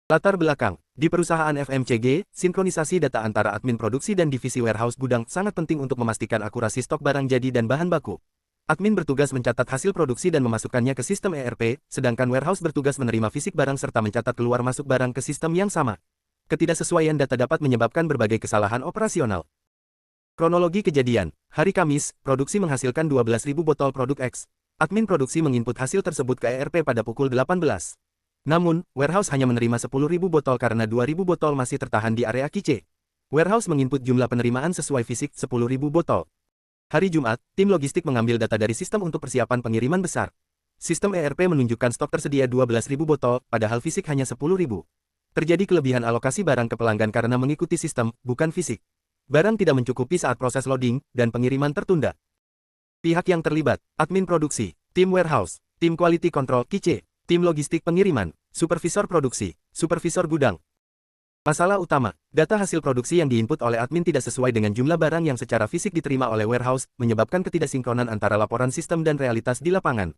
Latar belakang, di perusahaan FMCG, sinkronisasi data antara admin produksi dan divisi warehouse gudang sangat penting untuk memastikan akurasi stok barang jadi dan bahan baku. Admin bertugas mencatat hasil produksi dan memasukkannya ke sistem ERP, sedangkan warehouse bertugas menerima fisik barang serta mencatat keluar masuk barang ke sistem yang sama. Ketidaksesuaian data dapat menyebabkan berbagai kesalahan operasional. Kronologi kejadian, hari Kamis, produksi menghasilkan 12.000 botol produk X. Admin produksi menginput hasil tersebut ke ERP pada pukul 18. Namun, warehouse hanya menerima 10.000 botol karena 2.000 botol masih tertahan di area QC. Warehouse menginput jumlah penerimaan sesuai fisik 10.000 botol. Hari Jumat, tim logistik mengambil data dari sistem untuk persiapan pengiriman besar. Sistem ERP menunjukkan stok tersedia 12.000 botol, padahal fisik hanya 10.000. Terjadi kelebihan alokasi barang ke pelanggan karena mengikuti sistem, bukan fisik. Barang tidak mencukupi saat proses loading, dan pengiriman tertunda. Pihak yang terlibat, admin produksi, tim warehouse, tim quality control QC, tim logistik pengiriman, supervisor produksi, supervisor gudang. Masalah utama, data hasil produksi yang diinput oleh admin tidak sesuai dengan jumlah barang yang secara fisik diterima oleh warehouse, menyebabkan ketidaksinkronan antara laporan sistem dan realitas di lapangan.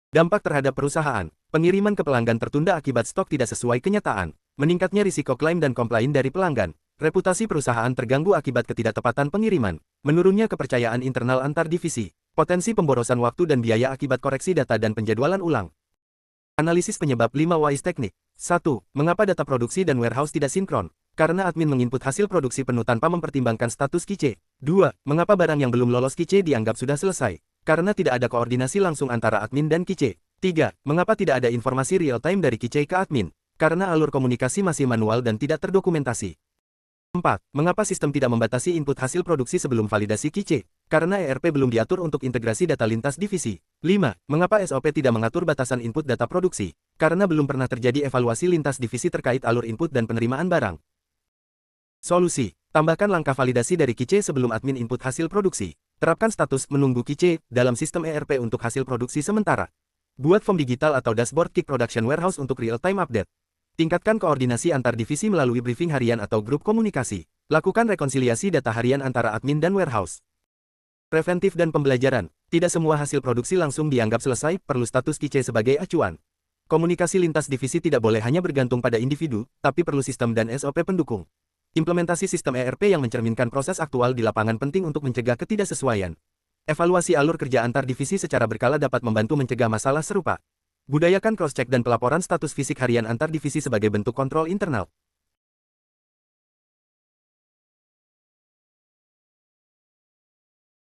Dampak terhadap perusahaan, pengiriman ke pelanggan tertunda akibat stok tidak sesuai kenyataan, meningkatnya risiko klaim dan komplain dari pelanggan, reputasi perusahaan terganggu akibat ketidaktepatan pengiriman, menurunnya kepercayaan internal antar divisi, potensi pemborosan waktu dan biaya akibat koreksi data dan penjadwalan ulang. Analisis penyebab 5 WISE teknik. 1. Mengapa data produksi dan warehouse tidak sinkron? Karena admin menginput hasil produksi penuh tanpa mempertimbangkan status QC. 2. Mengapa barang yang belum lolos QC dianggap sudah selesai? Karena tidak ada koordinasi langsung antara admin dan QC. 3. Mengapa tidak ada informasi real-time dari QC ke admin? Karena alur komunikasi masih manual dan tidak terdokumentasi. 4. Mengapa sistem tidak membatasi input hasil produksi sebelum validasi QC? Karena ERP belum diatur untuk integrasi data lintas divisi. 5. Mengapa SOP tidak mengatur batasan input data produksi? Karena belum pernah terjadi evaluasi lintas divisi terkait alur input dan penerimaan barang. Solusi. Tambahkan langkah validasi dari QC sebelum admin input hasil produksi. Terapkan status menunggu QC dalam sistem ERP untuk hasil produksi sementara. Buat form digital atau dashboard Kick Production Warehouse untuk real-time update. Tingkatkan koordinasi antar divisi melalui briefing harian atau grup komunikasi. Lakukan rekonsiliasi data harian antara admin dan warehouse. Preventif dan pembelajaran. Tidak semua hasil produksi langsung dianggap selesai, perlu status QC sebagai acuan. Komunikasi lintas divisi tidak boleh hanya bergantung pada individu, tapi perlu sistem dan SOP pendukung. Implementasi sistem ERP yang mencerminkan proses aktual di lapangan penting untuk mencegah ketidaksesuaian. Evaluasi alur kerja antar divisi secara berkala dapat membantu mencegah masalah serupa. Budayakan cross-check dan pelaporan status fisik harian antar divisi sebagai bentuk kontrol internal.